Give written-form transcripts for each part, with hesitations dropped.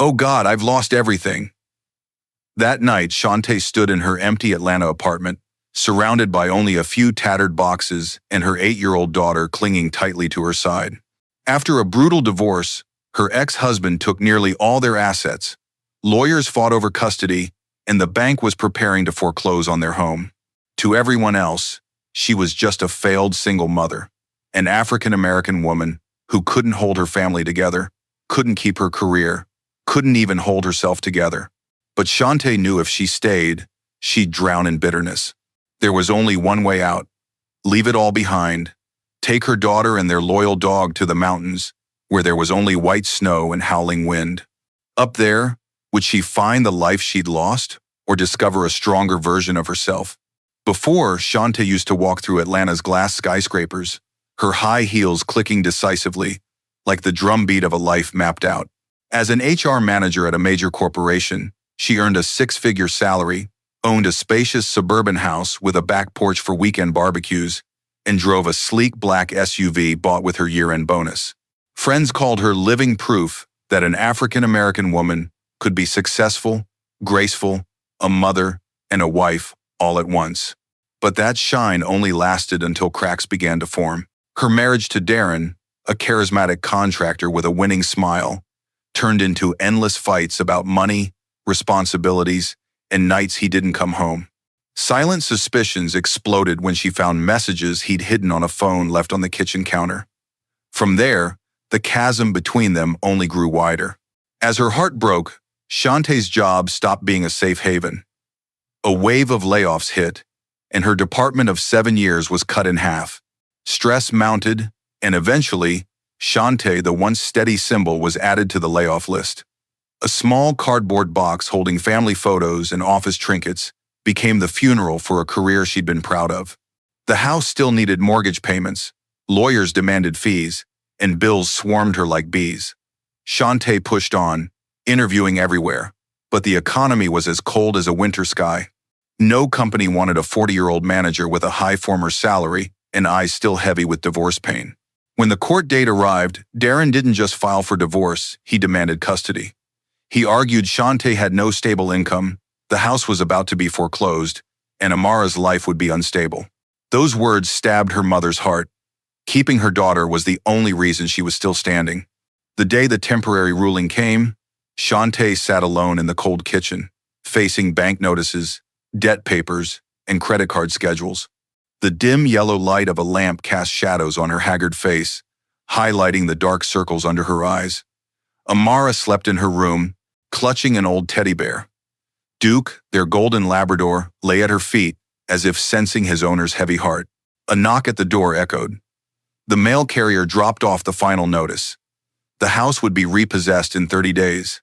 Oh God, I've lost everything. That night, Shante stood in her empty Atlanta apartment, surrounded by only a few tattered boxes and her 8-year-old daughter clinging tightly to her side. After a brutal divorce, her ex-husband took nearly all their assets. Lawyers fought over custody, and the bank was preparing to foreclose on their home. To everyone else, she was just a failed single mother, an African-American woman who couldn't hold her family together, couldn't keep her career, couldn't even hold herself together. But Shante knew if she stayed, she'd drown in bitterness. There was only one way out. Leave it all behind. Take her daughter and their loyal dog to the mountains, where there was only white snow and howling wind. Up there, would she find the life she'd lost, or discover a stronger version of herself? Before, Shante used to walk through Atlanta's glass skyscrapers, her high heels clicking decisively, like the drumbeat of a life mapped out. As an HR manager at a major corporation, she earned a 6-figure salary, owned a spacious suburban house with a back porch for weekend barbecues, and drove a sleek black SUV bought with her year-end bonus. Friends called her living proof that an African-American woman could be successful, graceful, a mother, and a wife all at once. But that shine only lasted until cracks began to form. Her marriage to Darren, a charismatic contractor with a winning smile, turned into endless fights about money, responsibilities, and nights he didn't come home. Silent suspicions exploded when she found messages he'd hidden on a phone left on the kitchen counter. From there, the chasm between them only grew wider. As her heart broke, Shante's job stopped being a safe haven. A wave of layoffs hit, and her department of 7 years was cut in half. Stress mounted, and eventually, Shante, the once steady symbol, was added to the layoff list. A small cardboard box holding family photos and office trinkets became the funeral for a career she'd been proud of. The house still needed mortgage payments, lawyers demanded fees, and bills swarmed her like bees. Shante pushed on, interviewing everywhere, but the economy was as cold as a winter sky. No company wanted a 40-year-old manager with a high former salary and eyes still heavy with divorce pain. When the court date arrived, Darren didn't just file for divorce, he demanded custody. He argued Shante had no stable income, the house was about to be foreclosed, and Amara's life would be unstable. Those words stabbed her mother's heart. Keeping her daughter was the only reason she was still standing. The day the temporary ruling came, Shante sat alone in the cold kitchen, facing bank notices, debt papers, and credit card schedules. The dim yellow light of a lamp cast shadows on her haggard face, highlighting the dark circles under her eyes. Amara slept in her room, clutching an old teddy bear. Duke, their golden Labrador, lay at her feet, as if sensing his owner's heavy heart. A knock at the door echoed. The mail carrier dropped off the final notice. The house would be repossessed in 30 days.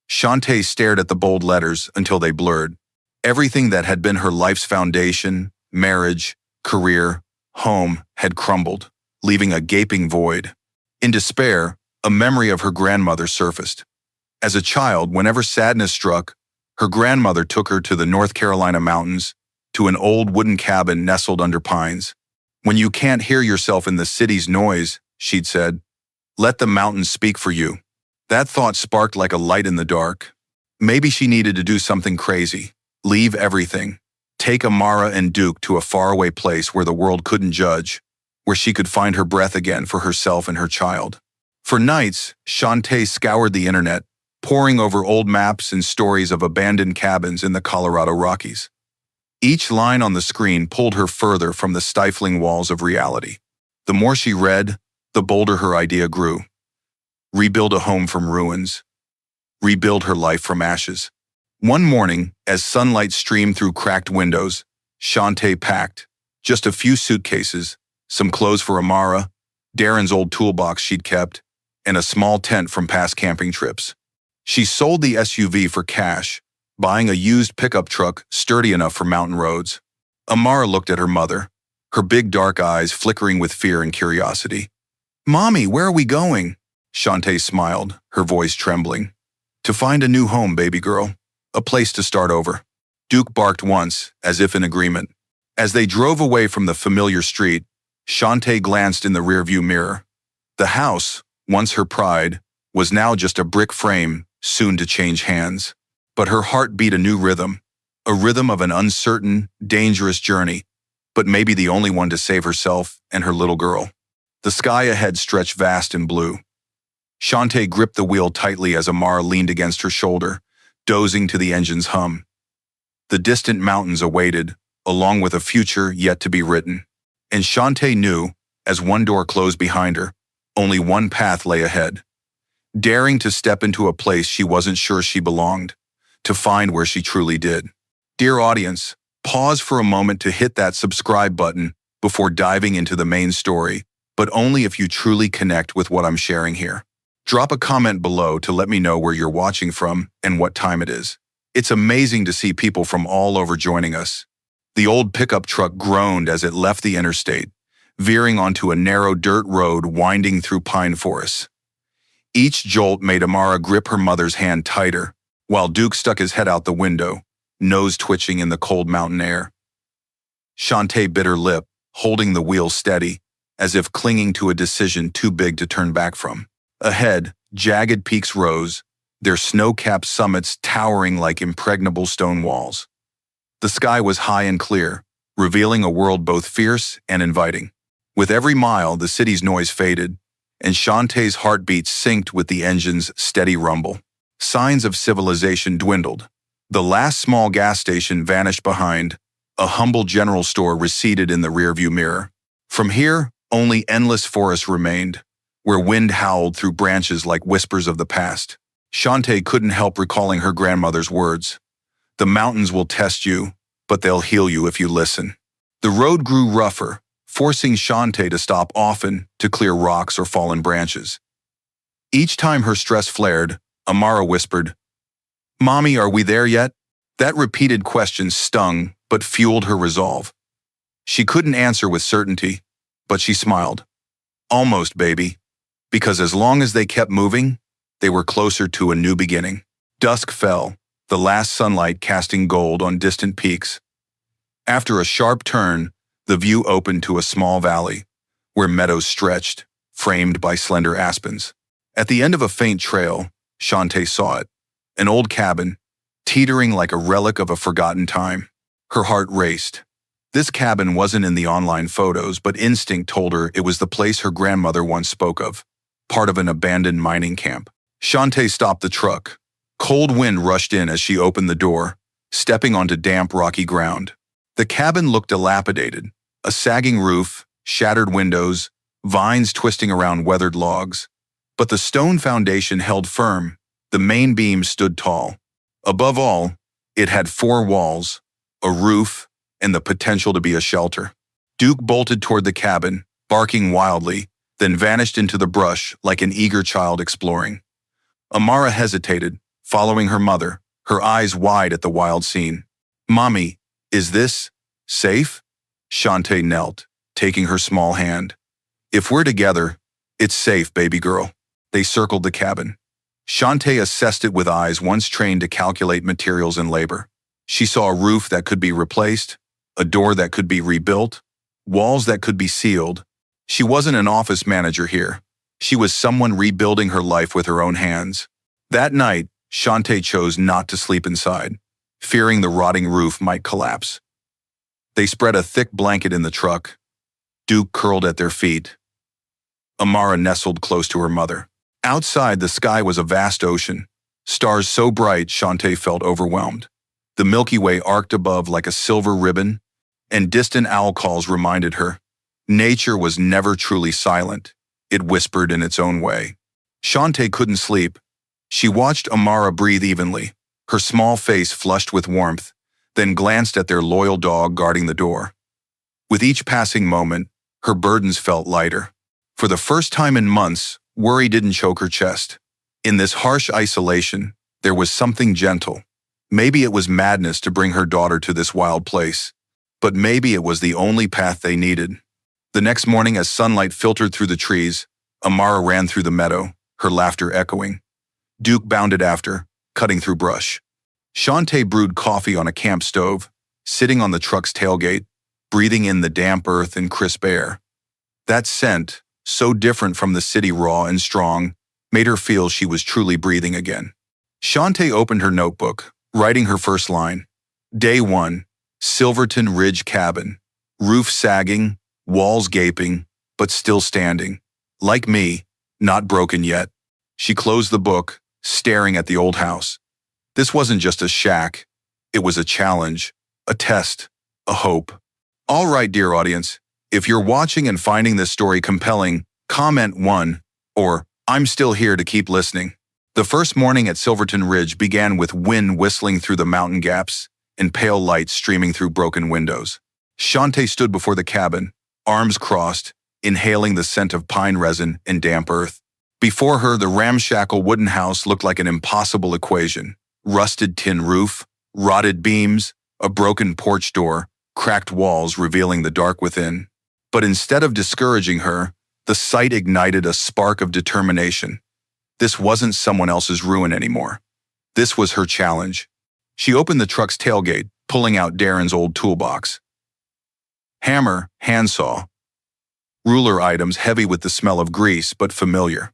Shante stared at the bold letters until they blurred. Everything that had been her life's foundation, marriage, career, home, had crumbled, leaving a gaping void. In despair, a memory of her grandmother surfaced. As a child, whenever sadness struck, her grandmother took her to the North Carolina mountains, to an old wooden cabin nestled under pines. When you can't hear yourself in the city's noise, she'd said, let the mountains speak for you. That thought sparked like a light in the dark. Maybe she needed to do something crazy, leave everything, take Amara and Duke to a faraway place where the world couldn't judge, where she could find her breath again for herself and her child. For nights, Shante scoured the internet, poring over old maps and stories of abandoned cabins in the Colorado Rockies. Each line on the screen pulled her further from the stifling walls of reality. The more she read, the bolder her idea grew. Rebuild a home from ruins. Rebuild her life from ashes. One morning, as sunlight streamed through cracked windows, Shante packed just a few suitcases, some clothes for Amara, Darren's old toolbox she'd kept, and a small tent from past camping trips. She sold the SUV for cash, buying a used pickup truck sturdy enough for mountain roads. Amara looked at her mother, her big dark eyes flickering with fear and curiosity. "Mommy, where are we going?" Shante smiled, her voice trembling. "To find a new home, baby girl. A place to start over." Duke barked once, as if in agreement. As they drove away from the familiar street, Shante glanced in the rearview mirror. The house, once her pride, was now just a brick frame soon to change hands. But her heart beat a new rhythm, a rhythm of an uncertain, dangerous journey, but maybe the only one to save herself and her little girl. The sky ahead stretched vast and blue. Shante gripped the wheel tightly as Amara leaned against her shoulder, dozing to the engine's hum. The distant mountains awaited, along with a future yet to be written. And Shante knew, as one door closed behind her, only one path lay ahead. Daring to step into a place she wasn't sure she belonged, to find where she truly did. Dear audience, pause for a moment to hit that subscribe button before diving into the main story, but only if you truly connect with what I'm sharing here. Drop a comment below to let me know where you're watching from and what time it is. It's amazing to see people from all over joining us. The old pickup truck groaned as it left the interstate, veering onto a narrow dirt road winding through pine forests. Each jolt made Amara grip her mother's hand tighter, while Duke stuck his head out the window, nose twitching in the cold mountain air. Shante bit her lip, holding the wheel steady, as if clinging to a decision too big to turn back from. Ahead, jagged peaks rose, their snow-capped summits towering like impregnable stone walls. The sky was high and clear, revealing a world both fierce and inviting. With every mile, the city's noise faded, and Shante's heartbeat synced with the engine's steady rumble. Signs of civilization dwindled. The last small gas station vanished behind. A humble general store receded in the rearview mirror. From here, only endless forest remained, where wind howled through branches like whispers of the past. Shante couldn't help recalling her grandmother's words. The mountains will test you, but they'll heal you if you listen. The road grew rougher, forcing Shante to stop often to clear rocks or fallen branches. Each time her stress flared, Amara whispered, "Mommy, are we there yet?" That repeated question stung, but fueled her resolve. She couldn't answer with certainty, but she smiled. Almost, baby. Because as long as they kept moving, they were closer to a new beginning. Dusk fell, the last sunlight casting gold on distant peaks. After a sharp turn, the view opened to a small valley, where meadows stretched, framed by slender aspens. At the end of a faint trail, Shante saw it, an old cabin, teetering like a relic of a forgotten time. Her heart raced. This cabin wasn't in the online photos, but instinct told her it was the place her grandmother once spoke of, part of an abandoned mining camp. Shante stopped the truck. Cold wind rushed in as she opened the door, stepping onto damp, rocky ground. The cabin looked dilapidated, a sagging roof, shattered windows, vines twisting around weathered logs. But the stone foundation held firm, the main beam stood tall. Above all, it had 4 walls, a roof, and the potential to be a shelter. Duke bolted toward the cabin, barking wildly, then vanished into the brush like an eager child exploring. Amara hesitated, following her mother, her eyes wide at the wild scene. "Mommy, is this safe?" Shante knelt, taking her small hand. "If we're together, it's safe, baby girl." They circled the cabin. Shante assessed it with eyes once trained to calculate materials and labor. She saw a roof that could be replaced, a door that could be rebuilt, walls that could be sealed. She wasn't an office manager here. She was someone rebuilding her life with her own hands. That night, Shante chose not to sleep inside, fearing the rotting roof might collapse. They spread a thick blanket in the truck. Duke curled at their feet. Amara nestled close to her mother. Outside, the sky was a vast ocean, stars so bright Shante felt overwhelmed. The Milky Way arced above like a silver ribbon, and distant owl calls reminded her. Nature was never truly silent. It whispered in its own way. Shante couldn't sleep. She watched Amara breathe evenly, her small face flushed with warmth, then glanced at their loyal dog guarding the door. With each passing moment, her burdens felt lighter. For the first time in months, worry didn't choke her chest. In this harsh isolation, there was something gentle. Maybe it was madness to bring her daughter to this wild place, but maybe it was the only path they needed. The next morning, as sunlight filtered through the trees, Amara ran through the meadow, her laughter echoing. Duke bounded after, cutting through brush. Shante brewed coffee on a camp stove, sitting on the truck's tailgate, breathing in the damp earth and crisp air. That scent, so different from the city raw and strong, made her feel she was truly breathing again. Shante opened her notebook, writing her first line. Day 1, Silverton Ridge Cabin. Roof sagging, walls gaping, but still standing. Like me, not broken yet. She closed the book, staring at the old house. This wasn't just a shack. It was a challenge, a test, a hope. All right, dear audience, if you're watching and finding this story compelling, comment 1, or I'm still here to keep listening. The first morning at Silverton Ridge began with wind whistling through the mountain gaps and pale light streaming through broken windows. Shante stood before the cabin, arms crossed, inhaling the scent of pine resin and damp earth. Before her, the ramshackle wooden house looked like an impossible equation. Rusted tin roof, rotted beams, a broken porch door, cracked walls revealing the dark within. But instead of discouraging her, the sight ignited a spark of determination. This wasn't someone else's ruin anymore. This was her challenge. She opened the truck's tailgate, pulling out Darren's old toolbox. Hammer, handsaw, ruler items heavy with the smell of grease but familiar.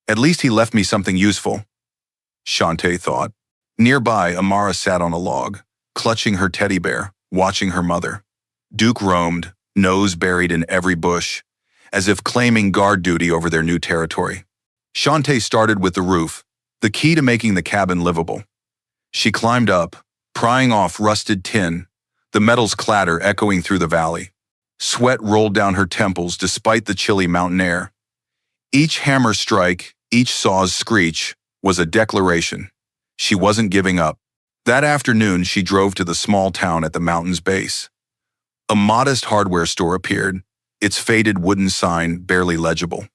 At least he left me something useful, Shante thought. Nearby, Amara sat on a log, clutching her teddy bear, watching her mother. Duke roamed, nose buried in every bush, as if claiming guard duty over their new territory. Shante started with the roof, the key to making the cabin livable. She climbed up, prying off rusted tin, the metal's clatter echoing through the valley. Sweat rolled down her temples despite the chilly mountain air. Each hammer strike, each saw's screech, was a declaration. She wasn't giving up. That afternoon, she drove to the small town at the mountain's base. A modest hardware store appeared, its faded wooden sign barely legible.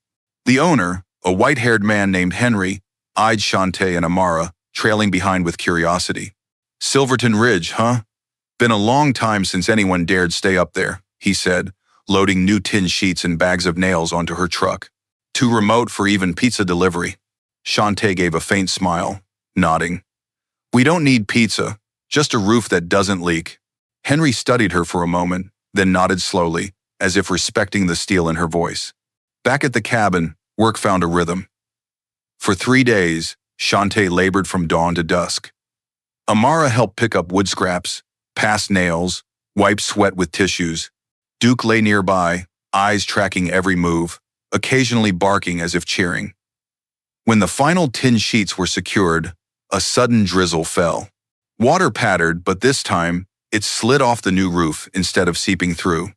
The owner, a white-haired man named Henry, eyed Shante and Amara, trailing behind with curiosity. Silverton Ridge, huh? Been a long time since anyone dared stay up there, he said, loading new tin sheets and bags of nails onto her truck. Too remote for even pizza delivery. Shante gave a faint smile, nodding. We don't need pizza, just a roof that doesn't leak. Henry studied her for a moment, then nodded slowly, as if respecting the steel in her voice. Back at the cabin, work found a rhythm. For 3 days, Shante labored from dawn to dusk. Amara helped pick up wood scraps, pass nails, wipe sweat with tissues. Duke lay nearby, eyes tracking every move, occasionally barking as if cheering. When the final tin sheets were secured, a sudden drizzle fell. Water pattered, but this time, it slid off the new roof instead of seeping through.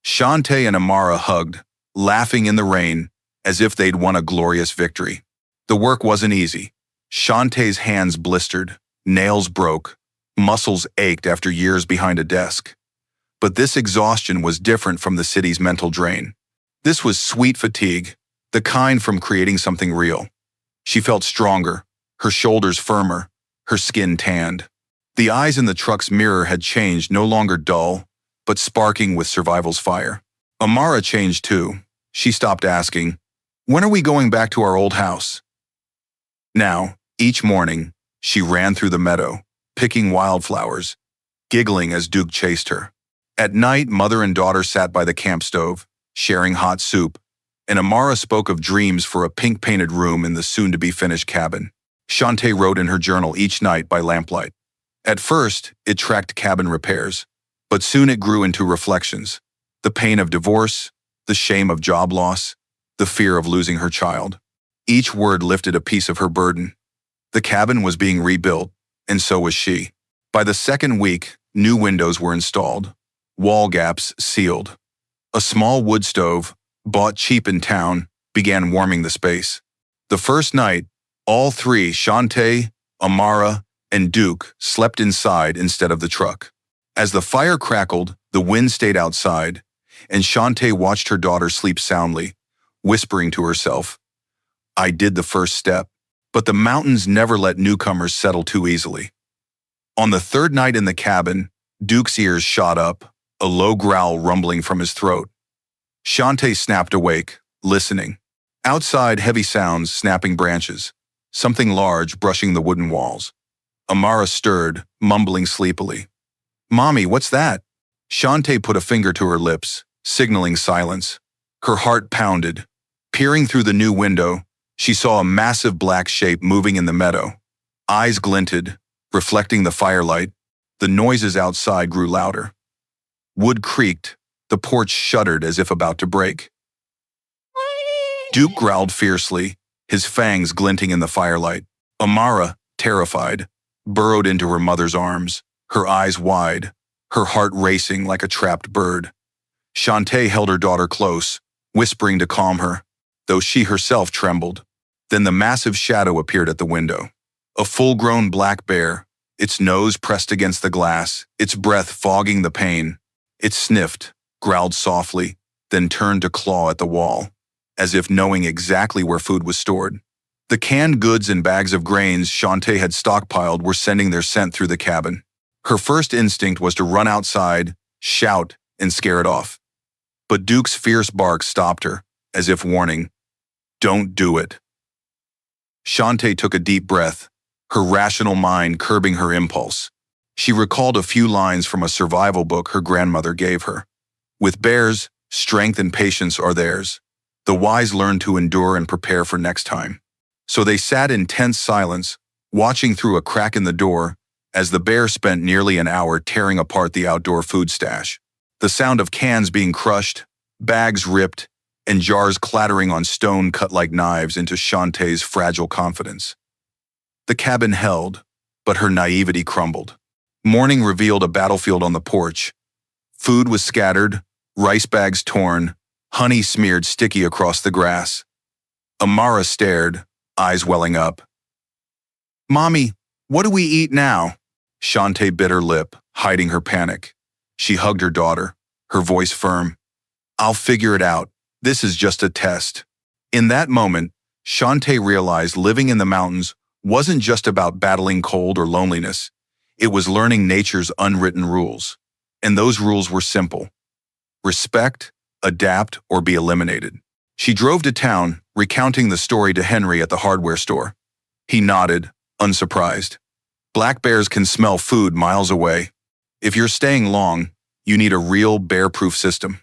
Shante and Amara hugged, laughing in the rain, as if they'd won a glorious victory. The work wasn't easy. Shante's hands blistered, nails broke, muscles ached after years behind a desk. But this exhaustion was different from the city's mental drain. This was sweet fatigue, the kind from creating something real. She felt stronger, her shoulders firmer, her skin tanned. The eyes in the truck's mirror had changed, no longer dull, but sparking with survival's fire. Amara changed too. She stopped asking, "When are we going back to our old house?" Now, each morning, she ran through the meadow, picking wildflowers, giggling as Duke chased her. At night, mother and daughter sat by the camp stove, sharing hot soup, and Amara spoke of dreams for a pink-painted room in the soon-to-be-finished cabin. Shante wrote in her journal each night by lamplight. At first, it tracked cabin repairs, but soon it grew into reflections. The pain of divorce, the shame of job loss, the fear of losing her child. Each word lifted a piece of her burden. The cabin was being rebuilt, and so was she. By the second week, new windows were installed, wall gaps sealed. A small wood stove, bought cheap in town, began warming the space. The first night, all three, Shante, Amara, and Duke, slept inside instead of the truck. As the fire crackled, the wind stayed outside, and Shante watched her daughter sleep soundly, whispering to herself, "I did the first step." But the mountains never let newcomers settle too easily. On the third night in the cabin, Duke's ears shot up, a low growl rumbling from his throat. Shante snapped awake, listening. Outside, heavy sounds, snapping branches, something large brushing the wooden walls. Amara stirred, mumbling sleepily. "Mommy, what's that?" Shante put a finger to her lips, signaling silence. Her heart pounded. Peering through the new window, she saw a massive black shape moving in the meadow, Eyes glinted, reflecting the firelight. The noises outside grew louder. Wood creaked. The porch shuddered as if about to break. Duke growled fiercely, his fangs glinting in the firelight. Amara, terrified, burrowed into her mother's arms, her eyes wide, her heart racing like a trapped bird. Shante held her daughter close, whispering to calm her, though she herself trembled. Then the massive shadow appeared at the window. A full-grown black bear, its nose pressed against the glass, its breath fogging the pane. It sniffed, growled softly, then turned to claw at the wall, as if knowing exactly where food was stored. The canned goods and bags of grains Shante had stockpiled were sending their scent through the cabin. Her first instinct was to run outside, shout, and scare it off. But Duke's fierce bark stopped her, as if warning, "Don't do it." Shante took a deep breath, her rational mind curbing her impulse. She recalled a few lines from a survival book her grandmother gave her. With bears, strength and patience are theirs. The wise learn to endure and prepare for next time. So they sat in tense silence, watching through a crack in the door, as the bear spent nearly an hour tearing apart the outdoor food stash. The sound of cans being crushed, bags ripped, and jars clattering on stone cut like knives into Shante's fragile confidence. The cabin held, but her naivety crumbled. Morning revealed a battlefield on the porch. Food was scattered, rice bags torn, honey smeared sticky across the grass. Amara stared, eyes welling up. "Mommy, what do we eat now?" Shante bit her lip, hiding her panic. She hugged her daughter, her voice firm. "I'll figure it out. This is just a test." In that moment, Shante realized living in the mountains wasn't just about battling cold or loneliness. It was learning nature's unwritten rules. And those rules were simple: respect, adapt, or be eliminated. She drove to town, recounting the story to Henry at the hardware store. He nodded, unsurprised. Black bears can smell food miles away. If you're staying long, you need a real bear-proof system.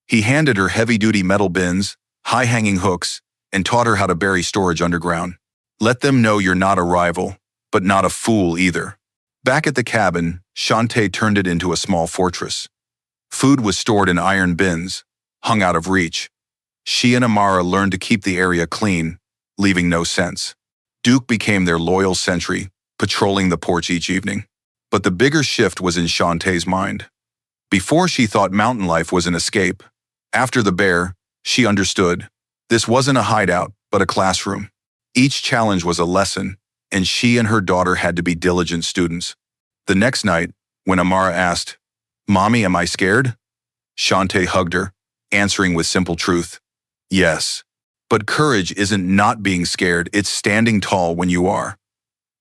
He handed her heavy-duty metal bins, high-hanging hooks, and taught her how to bury storage underground. Let them know you're not a rival, but not a fool either. Back at the cabin, Shante turned it into a small fortress. Food was stored in iron bins, hung out of reach. She and Amara learned to keep the area clean, leaving no scents. Duke became their loyal sentry, patrolling the porch each evening. But the bigger shift was in Shante's mind. Before, she thought mountain life was an escape. After the bear, she understood. This wasn't a hideout, but a classroom. Each challenge was a lesson, and she and her daughter had to be diligent students. The next night, when Amara asked, "Mommy, am I scared?" Shante hugged her, answering with simple truth, "Yes." But courage isn't not being scared, it's standing tall when you are.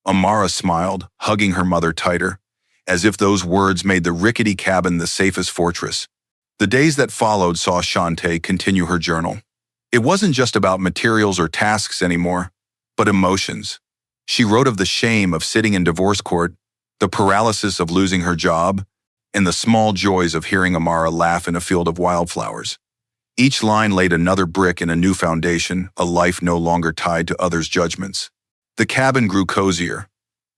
Amara smiled, hugging her mother tighter, as if those words made the rickety cabin the safest fortress. The days that followed saw Shante continue her journal. It wasn't just about materials or tasks anymore, but emotions. She wrote of the shame of sitting in divorce court, the paralysis of losing her job, and the small joys of hearing Amara laugh in a field of wildflowers. Each line laid another brick in a new foundation, a life no longer tied to others' judgments. The cabin grew cozier.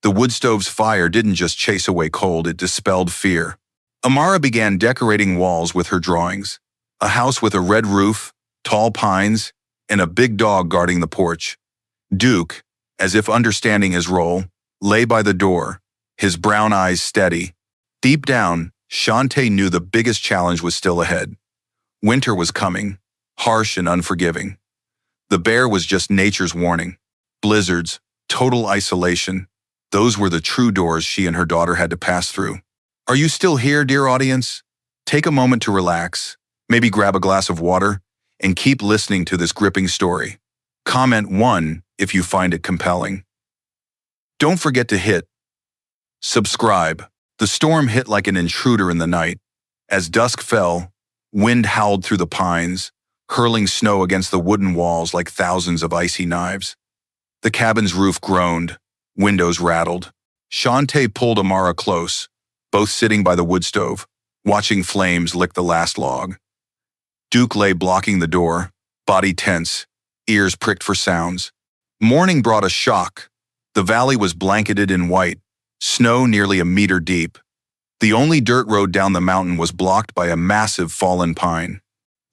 The wood stove's fire didn't just chase away cold, it dispelled fear. Amara began decorating walls with her drawings. A house with a red roof, tall pines, and a big dog guarding the porch. Duke, as if understanding his role, lay by the door, his brown eyes steady. Deep down, Shante knew the biggest challenge was still ahead. Winter was coming, harsh and unforgiving. The bear was just nature's warning. Blizzards, total isolation, those were the true doors she and her daughter had to pass through. Are you still here, dear audience? Take a moment to relax, maybe grab a glass of water, and keep listening to this gripping story. Comment 1 if you find it compelling. Don't forget to hit subscribe. The storm hit like an intruder in the night. As dusk fell, wind howled through the pines, hurling snow against the wooden walls like thousands of icy knives. The cabin's roof groaned, windows rattled. Shante pulled Amara close, both sitting by the wood stove, watching flames lick the last log. Duke lay blocking the door, body tense, ears pricked for sounds. Morning brought a shock. The valley was blanketed in white, snow nearly a meter deep. The only dirt road down the mountain was blocked by a massive fallen pine.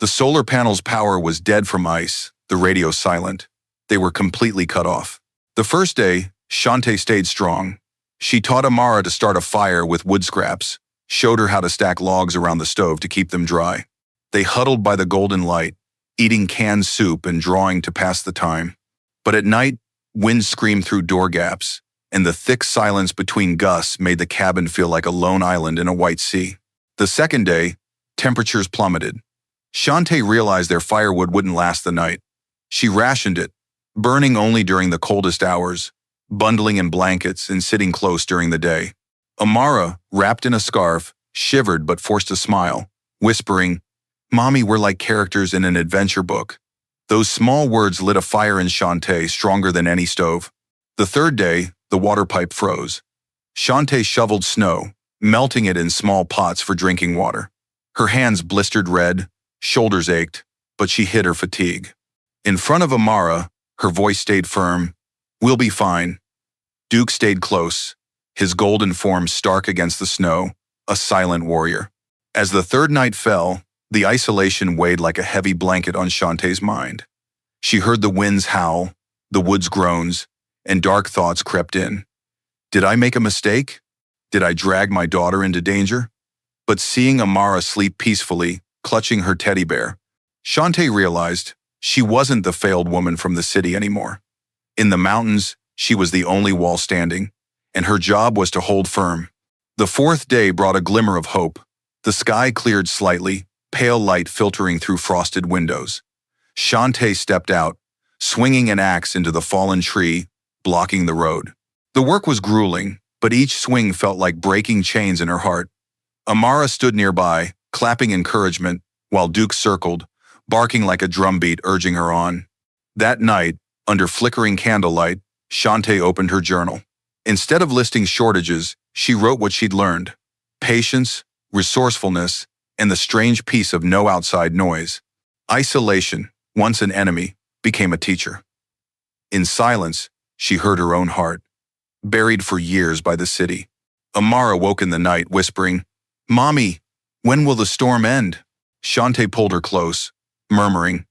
The solar panel's power was dead from ice, the radio silent. They were completely cut off. The first day, Shante stayed strong. She taught Amara to start a fire with wood scraps, showed her how to stack logs around the stove to keep them dry. They huddled by the golden light, eating canned soup and drawing to pass the time. But at night, wind screamed through door gaps, and the thick silence between gusts made the cabin feel like a lone island in a white sea. The second day, temperatures plummeted. Shante realized their firewood wouldn't last the night. She rationed it, burning only during the coldest hours, bundling in blankets and sitting close during the day. Amara, wrapped in a scarf, shivered but forced a smile, whispering, "Mommy, we're like characters in an adventure book." Those small words lit a fire in Shante stronger than any stove. The third day, the water pipe froze. Shante shoveled snow, melting it in small pots for drinking water. Her hands blistered red, shoulders ached, but she hid her fatigue. In front of Amara, her voice stayed firm. "We'll be fine." Duke stayed close, his golden form stark against the snow, a silent warrior. As the third night fell, the isolation weighed like a heavy blanket on Shante's mind. She heard the winds howl, the woods groans, and dark thoughts crept in. Did I make a mistake? Did I drag my daughter into danger? But seeing Amara sleep peacefully, clutching her teddy bear, Shante realized she wasn't the failed woman from the city anymore. In the mountains, she was the only wall standing, and her job was to hold firm. The fourth day brought a glimmer of hope. The sky cleared slightly, pale light filtering through frosted windows. Shante stepped out, swinging an axe into the fallen tree, blocking the road. The work was grueling, but each swing felt like breaking chains in her heart. Amara stood nearby, clapping encouragement, while Duke circled, barking like a drumbeat urging her on. That night, under flickering candlelight, Shante opened her journal. Instead of listing shortages, she wrote what she'd learned: patience, resourcefulness, and the strange peace of no outside noise. Isolation, once an enemy, became a teacher. In silence, she heard her own heart, buried for years by the city. Amara woke in the night, whispering, "Mommy, when will the storm end?" Shante pulled her close, murmuring,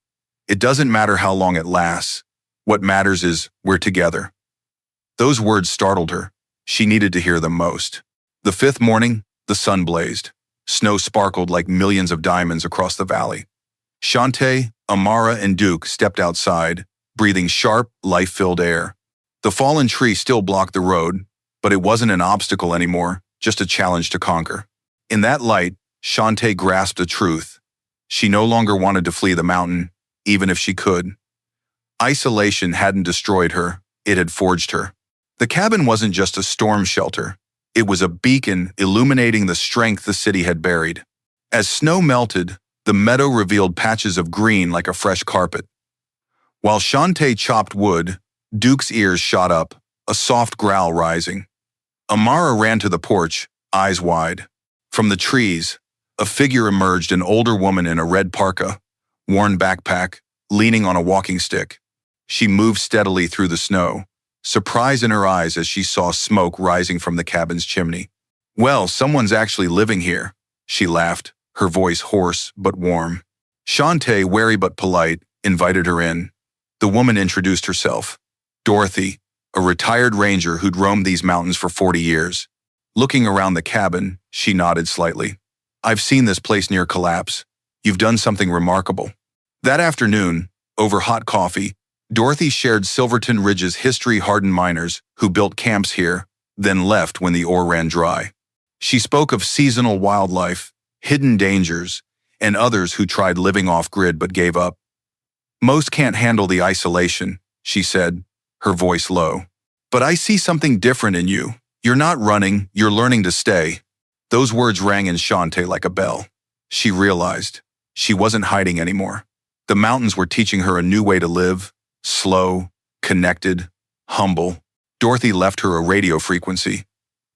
"It doesn't matter how long it lasts. What matters is we're together." Those words startled her. She needed to hear them most. The fifth morning, the sun blazed. Snow sparkled like millions of diamonds across the valley. Shante, Amara, and Duke stepped outside, breathing sharp, life-filled air. The fallen tree still blocked the road, but it wasn't an obstacle anymore, just a challenge to conquer. In that light, Shante grasped a truth. She no longer wanted to flee the mountain, even if she could. Isolation hadn't destroyed her, it had forged her. The cabin wasn't just a storm shelter. It was a beacon illuminating the strength the city had buried. As snow melted, the meadow revealed patches of green like a fresh carpet. While Shante chopped wood, Duke's ears shot up, a soft growl rising. Amara ran to the porch, eyes wide. From the trees, a figure emerged, an older woman in a red parka, worn backpack, leaning on a walking stick. She moved steadily through the snow, surprise in her eyes as she saw smoke rising from the cabin's chimney. "Well, someone's actually living here," she laughed, her voice hoarse but warm. Shante, wary but polite, invited her in. The woman introduced herself. Dorothy, a retired ranger who'd roamed these mountains for 40 years. Looking around the cabin, she nodded slightly. "I've seen this place near collapse. You've done something remarkable." That afternoon, over hot coffee, Dorothy shared Silverton Ridge's history-hardened miners who built camps here, then left when the ore ran dry. She spoke of seasonal wildlife, hidden dangers, and others who tried living off-grid but gave up. "Most can't handle the isolation," she said, her voice low. "But I see something different in you. You're not running, you're learning to stay." Those words rang in Shante like a bell. She realized she wasn't hiding anymore. The mountains were teaching her a new way to live, slow, connected, humble. Dorothy left her a radio frequency.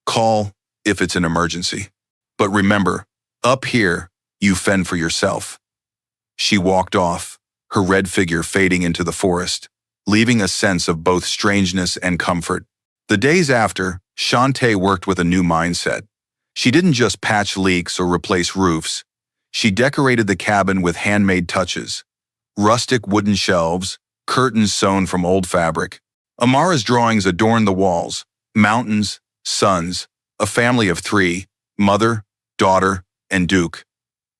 "Call if it's an emergency. But remember, up here, you fend for yourself." She walked off, her red figure fading into the forest, leaving a sense of both strangeness and comfort. The days after, Shante worked with a new mindset. She didn't just patch leaks or replace roofs. She decorated the cabin with handmade touches. Rustic wooden shelves, curtains sewn from old fabric. Amara's drawings adorned the walls. Mountains, sons, a family of 3, mother, daughter, and Duke.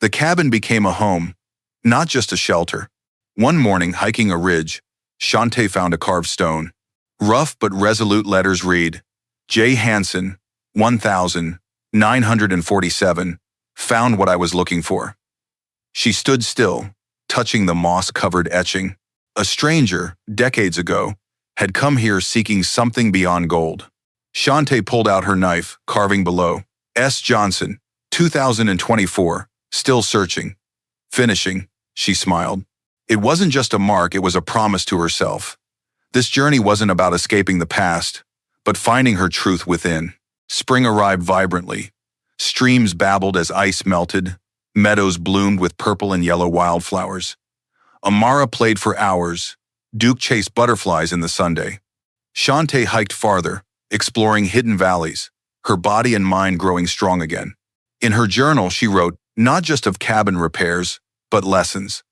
The cabin became a home, not just a shelter. One morning, hiking a ridge, Shante found a carved stone. Rough but resolute letters read, J. Hansen, 1947, found what I was looking for. She stood still, touching the moss-covered etching. A stranger, decades ago, had come here seeking something beyond gold. Shante pulled out her knife, carving below, S. Johnson, 2024, still searching. Finishing, she smiled. It wasn't just a mark, it was a promise to herself. This journey wasn't about escaping the past, but finding her truth within. Spring arrived vibrantly. Streams babbled as ice melted. Meadows bloomed with purple and yellow wildflowers. Amara played for hours. Duke chased butterflies in the Sunday. Shante hiked farther, exploring hidden valleys, her body and mind growing strong again. In her journal, she wrote, not just of cabin repairs, but lessons.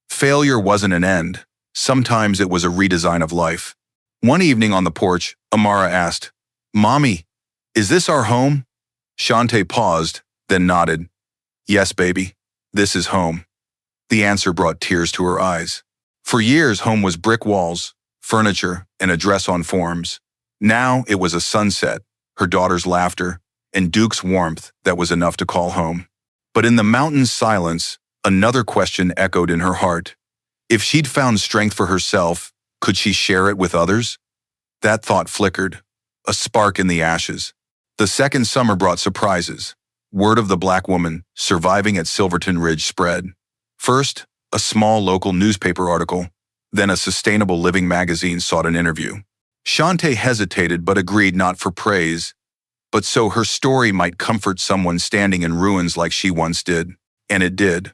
Failure wasn't an end. Sometimes it was a redesign of life. One evening on the porch, Amara asked, Mommy, is this our home? Shante paused, then nodded. Yes, baby, this is home. The answer brought tears to her eyes. For years, home was brick walls, furniture, and a dress on forms. Now it was a sunset, her daughter's laughter, and Duke's warmth that was enough to call home. But in the mountain's silence, another question echoed in her heart. If she'd found strength for herself, could she share it with others? That thought flickered, a spark in the ashes. The second summer brought surprises. Word of the black woman surviving at Silverton Ridge spread. First, a small local newspaper article, then a sustainable living magazine sought an interview. Shante hesitated but agreed, not for praise, but so her story might comfort someone standing in ruins like she once did. And it did.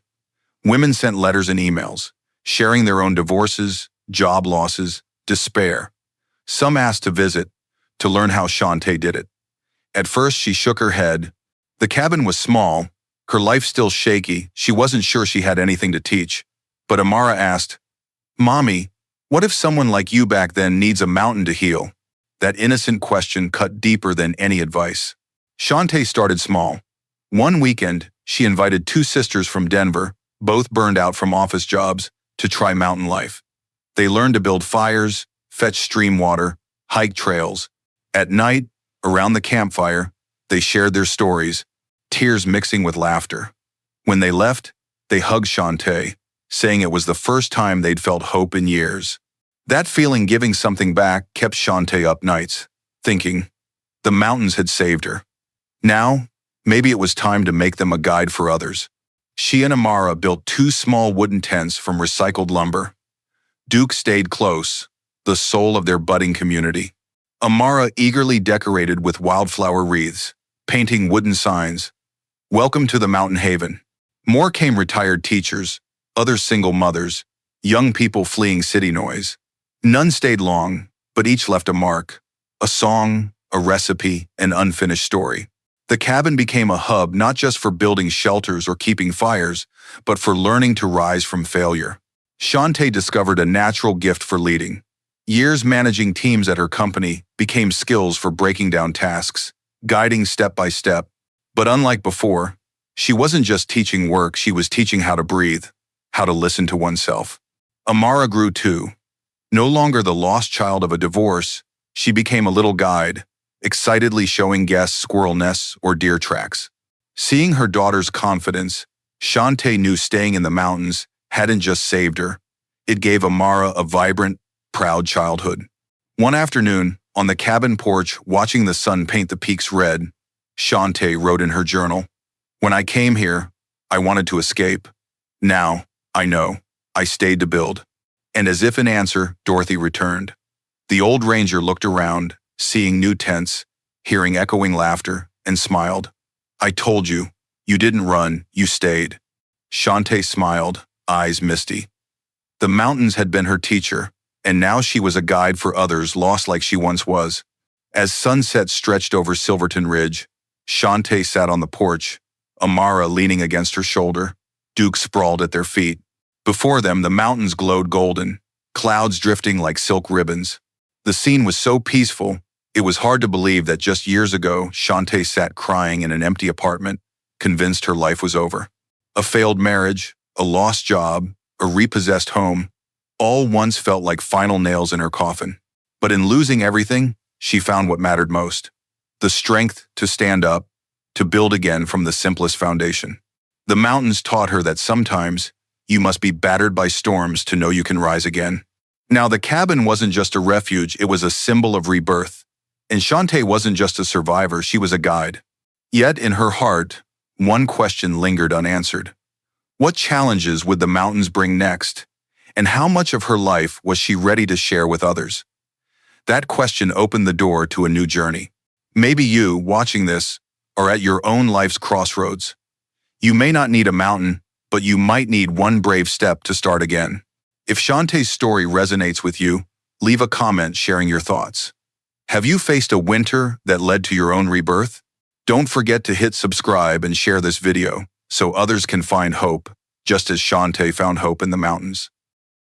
Women sent letters and emails, sharing their own divorces, job losses, despair. Some asked to visit, to learn how Shante did it. At first, she shook her head. The cabin was small, her life still shaky, she wasn't sure she had anything to teach. But Amara asked, Mommy, what if someone like you back then needs a mountain to heal? That innocent question cut deeper than any advice. Shante started small. One weekend, she invited 2 sisters from Denver, both burned out from office jobs, to try mountain life. They learned to build fires, fetch stream water, hike trails. At night, around the campfire, they shared their stories, tears mixing with laughter. When they left, they hugged Shante, saying it was the first time they'd felt hope in years. That feeling, giving something back, kept Shante up nights, thinking the mountains had saved her. Now, maybe it was time to make them a guide for others. She and Amara built 2 small wooden tents from recycled lumber. Duke stayed close, the soul of their budding community. Amara eagerly decorated with wildflower wreaths, painting wooden signs. Welcome to the mountain haven. More came: retired teachers, others single mothers, young people fleeing city noise. None stayed long, but each left a mark, a song, a recipe, an unfinished story. The cabin became a hub not just for building shelters or keeping fires, but for learning to rise from failure. Shante discovered a natural gift for leading. Years managing teams at her company became skills for breaking down tasks, guiding step by step. But unlike before, she wasn't just teaching work, she was teaching how to breathe, how to listen to oneself. Amara grew too. No longer the lost child of a divorce, she became a little guide, excitedly showing guests squirrel nests or deer tracks. Seeing her daughter's confidence, Shante knew staying in the mountains hadn't just saved her. It gave Amara a vibrant, proud childhood. One afternoon, on the cabin porch, watching the sun paint the peaks red, Shante wrote in her journal, When I came here, I wanted to escape. Now, I know, I stayed to build. And as if in answer, Dorothy returned. The old ranger looked around, seeing new tents, hearing echoing laughter, and smiled. I told you, you didn't run, you stayed. Shante smiled, eyes misty. The mountains had been her teacher, and now she was a guide for others lost like she once was. As sunset stretched over Silverton Ridge, Shante sat on the porch, Amara leaning against her shoulder, Duke sprawled at their feet. Before them, the mountains glowed golden, clouds drifting like silk ribbons. The scene was so peaceful, it was hard to believe that just years ago, Shante sat crying in an empty apartment, convinced her life was over. A failed marriage, a lost job, a repossessed home, all once felt like final nails in her coffin. But in losing everything, she found what mattered most: the strength to stand up, to build again from the simplest foundation. The mountains taught her that sometimes you must be battered by storms to know you can rise again. Now, the cabin wasn't just a refuge, it was a symbol of rebirth. And Shante wasn't just a survivor, she was a guide. Yet, in her heart, one question lingered unanswered. What challenges would the mountains bring next? And how much of her life was she ready to share with others? That question opened the door to a new journey. Maybe you, watching this, are at your own life's crossroads. You may not need a mountain, but you might need one brave step to start again. If Shante's story resonates with you, leave a comment sharing your thoughts. Have you faced a winter that led to your own rebirth? Don't forget to hit subscribe and share this video so others can find hope, just as Shante found hope in the mountains.